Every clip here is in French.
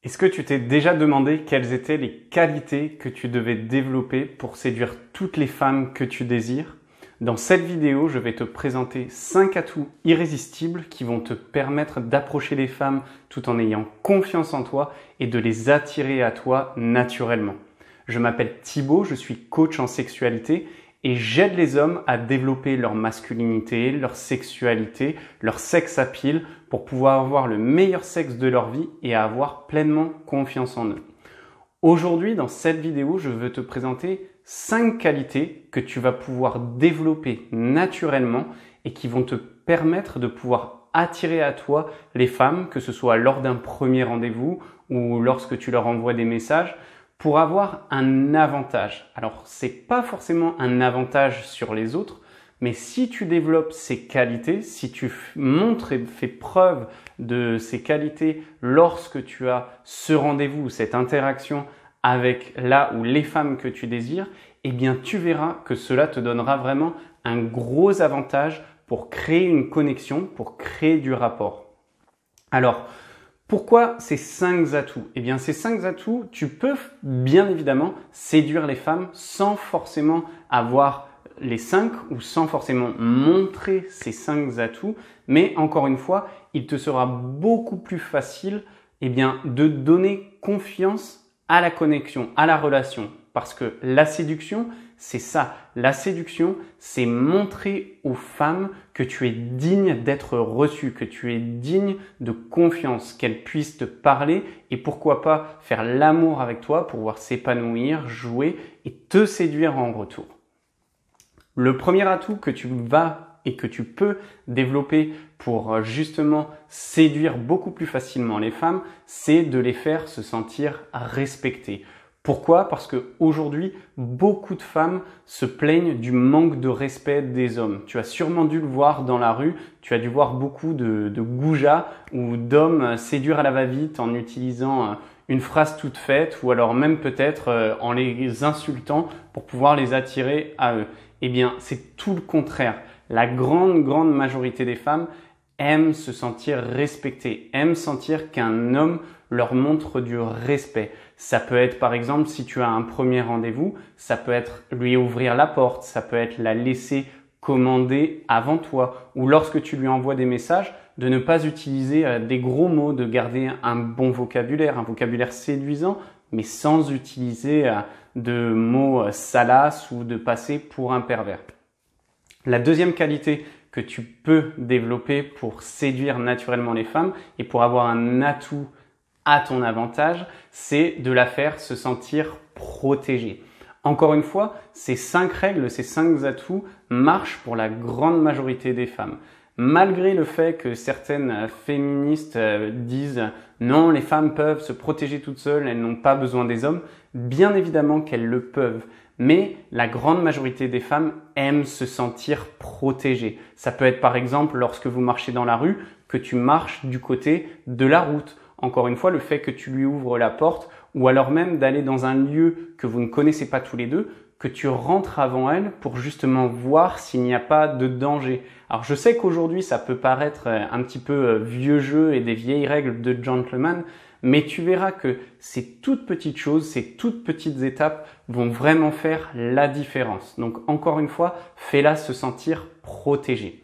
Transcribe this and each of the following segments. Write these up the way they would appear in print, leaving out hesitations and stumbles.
Est-ce que tu t'es déjà demandé quelles étaient les qualités que tu devais développer pour séduire toutes les femmes que tu désires? Dans cette vidéo, je vais te présenter 5 atouts irrésistibles qui vont te permettre d'approcher les femmes tout en ayant confiance en toi et de les attirer à toi naturellement. Je m'appelle Thibaut, je suis coach en sexualité et j'aide les hommes à développer leur masculinité, leur sexualité, leur sex appeal pour pouvoir avoir le meilleur sexe de leur vie et à avoir pleinement confiance en eux. Aujourd'hui, dans cette vidéo, je veux te présenter 5 qualités que tu vas pouvoir développer naturellement et qui vont te permettre de pouvoir attirer à toi les femmes, que ce soit lors d'un premier rendez-vous ou lorsque tu leur envoies des messages, pour avoir un avantage. Alors, c'est pas forcément un avantage sur les autres, mais si tu développes ces qualités, si tu montres et fais preuve de ces qualités lorsque tu as ce rendez-vous, cette interaction avec la ou les femmes que tu désires, eh bien, tu verras que cela te donnera vraiment un gros avantage pour créer une connexion, pour créer du rapport. Alors, pourquoi ces 5 atouts? Eh bien, ces 5 atouts, tu peux bien évidemment séduire les femmes sans forcément avoir les 5 ou sans forcément montrer ces 5 atouts. Mais encore une fois, il te sera beaucoup plus facile de donner confiance à la connexion, à la relation. Parce que la séduction, c'est ça. La séduction, c'est montrer aux femmes que tu es digne d'être reçue, que tu es digne de confiance, qu'elles puissent te parler et pourquoi pas faire l'amour avec toi pour pouvoir s'épanouir, jouer et te séduire en retour. Le premier atout que tu vas et que tu peux développer pour justement séduire beaucoup plus facilement les femmes, c'est de les faire se sentir respectées. Pourquoi? Parce que aujourd'hui, beaucoup de femmes se plaignent du manque de respect des hommes. Tu as sûrement dû le voir dans la rue, tu as dû voir beaucoup de goujats ou d'hommes séduire à la va-vite en utilisant une phrase toute faite ou alors même peut-être en les insultant pour pouvoir les attirer à eux. Eh bien, c'est tout le contraire. La grande majorité des femmes aiment se sentir respectées, aiment sentir qu'un homme leur montre du respect. Ça peut être par exemple si tu as un premier rendez-vous, ça peut être lui ouvrir la porte, ça peut être la laisser commander avant toi ou lorsque tu lui envoies des messages, de ne pas utiliser des gros mots, de garder un bon vocabulaire, un vocabulaire séduisant, mais sans utiliser de mots salaces ou de passer pour un pervers. La deuxième qualité que tu peux développer pour séduire naturellement les femmes et pour avoir un atout à ton avantage, c'est de la faire se sentir protégée. Encore une fois, ces 5 règles, ces 5 atouts marchent pour la grande majorité des femmes. Malgré le fait que certaines féministes disent non, les femmes peuvent se protéger toutes seules, elles n'ont pas besoin des hommes, bien évidemment qu'elles le peuvent. Mais la grande majorité des femmes aiment se sentir protégées. Ça peut être par exemple lorsque vous marchez dans la rue, que tu marches du côté de la route. Encore une fois, le fait que tu lui ouvres la porte ou alors même d'aller dans un lieu que vous ne connaissez pas tous les deux, que tu rentres avant elle pour justement voir s'il n'y a pas de danger. Alors je sais qu'aujourd'hui ça peut paraître un petit peu vieux jeu et des vieilles règles de gentleman, mais tu verras que ces toutes petites choses, ces toutes petites étapes vont vraiment faire la différence. Donc encore une fois, fais-la se sentir protégée.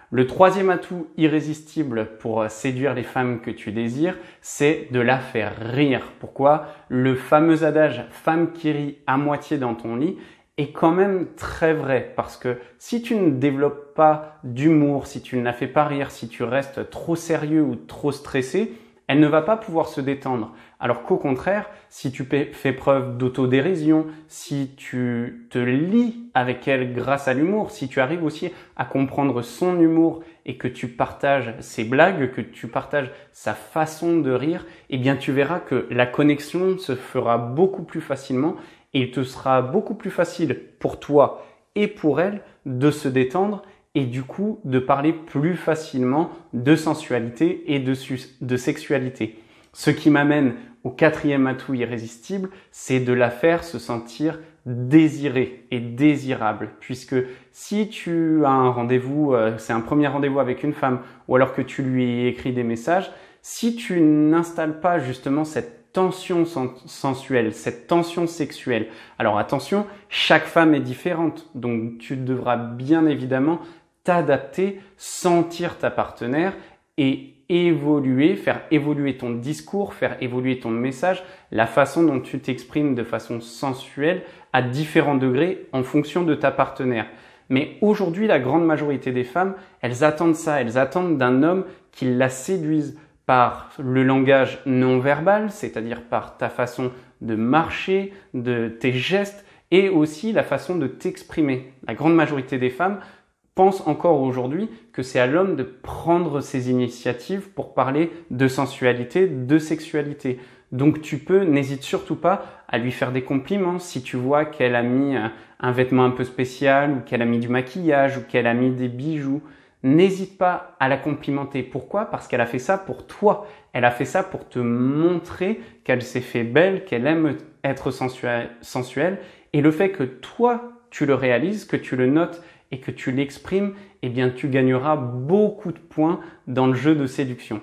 Le troisième atout irrésistible pour séduire les femmes que tu désires, c'est de la faire rire. Pourquoi? Le fameux adage « femme qui rit à moitié dans ton lit » est quand même très vrai parce que si tu ne développes pas d'humour, si tu ne la fais pas rire, si tu restes trop sérieux ou trop stressé, elle ne va pas pouvoir se détendre. Alors qu'au contraire, si tu fais preuve d'autodérision, si tu te lies avec elle grâce à l'humour, si tu arrives aussi à comprendre son humour et que tu partages ses blagues, que tu partages sa façon de rire, eh bien tu verras que la connexion se fera beaucoup plus facilement et il te sera beaucoup plus facile pour toi et pour elle de se détendre et du coup de parler plus facilement de sensualité et de sexualité. Ce qui m'amène au quatrième atout irrésistible, c'est de la faire se sentir désirée et désirable. Puisque si tu as un rendez-vous, c'est un premier rendez-vous avec une femme, ou alors que tu lui écris des messages, Si tu n'installes pas justement cette tension sensuelle, cette tension sexuelle, alors attention, chaque femme est différente, donc tu devras bien évidemment t'adapter, sentir ta partenaire et évoluer, faire évoluer ton discours, faire évoluer ton message, la façon dont tu t'exprimes de façon sensuelle à différents degrés en fonction de ta partenaire. Mais aujourd'hui, la grande majorité des femmes, elles attendent ça, elles attendent d'un homme qui la séduise par le langage non verbal, c'est-à-dire par ta façon de marcher, de tes gestes et aussi la façon de t'exprimer. La grande majorité des femmes pensent encore aujourd'hui que c'est à l'homme de prendre ses initiatives pour parler de sensualité, de sexualité. Donc n'hésite surtout pas à lui faire des compliments si tu vois qu'elle a mis un vêtement un peu spécial ou qu'elle a mis du maquillage ou qu'elle a mis des bijoux. N'hésite pas à la complimenter. Pourquoi? Parce qu'elle a fait ça pour toi. Elle a fait ça pour te montrer qu'elle s'est fait belle, qu'elle aime être sensuelle. Et le fait que toi, tu le réalises, que tu le notes et que tu l'exprimes, eh bien, tu gagneras beaucoup de points dans le jeu de séduction.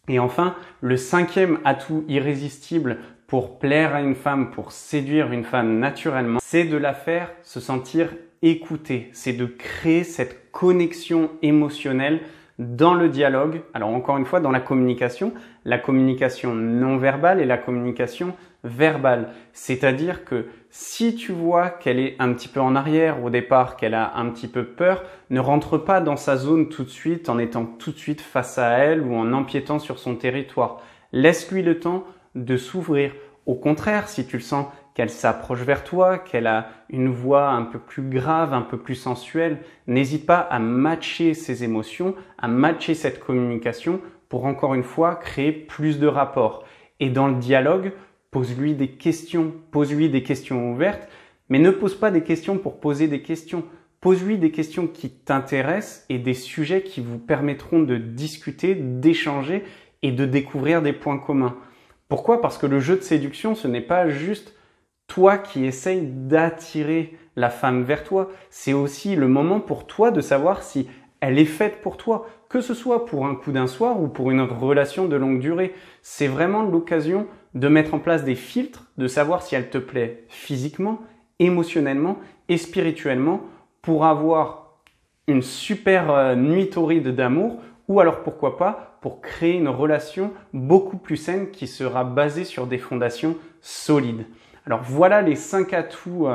Et enfin, le 5e atout irrésistible pour plaire à une femme, pour séduire une femme naturellement, c'est de la faire se sentir écoutée. C'est de créer cette connexion émotionnelle dans le dialogue. Alors encore une fois, dans la communication non verbale et la communication verbale. C'est-à-dire que si tu vois qu'elle est un petit peu en arrière au départ, qu'elle a un petit peu peur, ne rentre pas dans sa zone tout de suite en étant tout de suite face à elle ou en empiétant sur son territoire. Laisse-lui le temps de s'ouvrir. Au contraire, si tu le sens qu'elle s'approche vers toi, qu'elle a une voix un peu plus grave, un peu plus sensuelle, n'hésite pas à matcher ses émotions, à matcher cette communication pour encore une fois créer plus de rapports. Et dans le dialogue, pose-lui des questions ouvertes, mais ne pose pas des questions pour poser des questions. Pose-lui des questions qui t'intéressent et des sujets qui vous permettront de discuter, d'échanger et de découvrir des points communs. Pourquoi? Parce que le jeu de séduction, ce n'est pas juste toi qui essayes d'attirer la femme vers toi. C'est aussi le moment pour toi de savoir si elle est faite pour toi, que ce soit pour un coup d'un soir ou pour une relation de longue durée. C'est vraiment l'occasion de mettre en place des filtres, de savoir si elle te plaît physiquement, émotionnellement et spirituellement pour avoir une super nuit torride d'amour ou alors pourquoi pas pour créer une relation beaucoup plus saine qui sera basée sur des fondations solides. Alors voilà les 5 atouts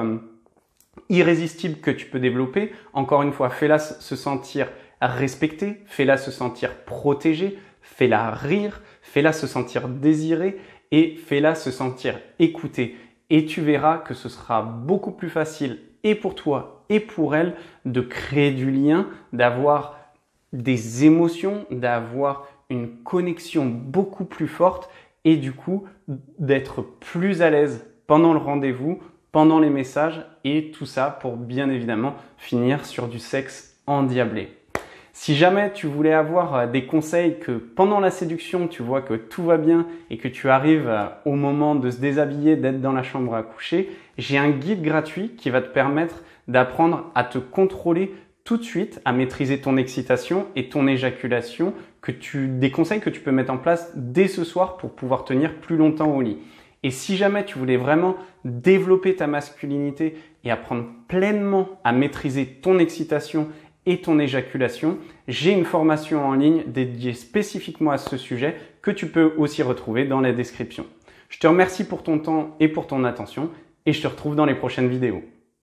irrésistibles que tu peux développer. Encore une fois, fais-la se sentir respectée, fais-la se sentir protégée, fais-la rire, fais-la se sentir désirée et fais-la se sentir écoutée. Et tu verras que ce sera beaucoup plus facile et pour toi et pour elle de créer du lien, d'avoir des émotions, d'avoir une connexion beaucoup plus forte et du coup d'être plus à l'aise pendant le rendez-vous, pendant les messages et tout ça pour bien évidemment finir sur du sexe endiablé. Si jamais tu voulais avoir des conseils que pendant la séduction tu vois que tout va bien et que tu arrives au moment de se déshabiller, d'être dans la chambre à coucher, j'ai un guide gratuit qui va te permettre d'apprendre à te contrôler tout de suite, à maîtriser ton excitation et ton éjaculation, des conseils que tu peux mettre en place dès ce soir pour pouvoir tenir plus longtemps au lit. Et si jamais tu voulais vraiment développer ta masculinité et apprendre pleinement à maîtriser ton excitation et ton éjaculation, j'ai une formation en ligne dédiée spécifiquement à ce sujet que tu peux aussi retrouver dans la description. Je te remercie pour ton temps et pour ton attention et je te retrouve dans les prochaines vidéos.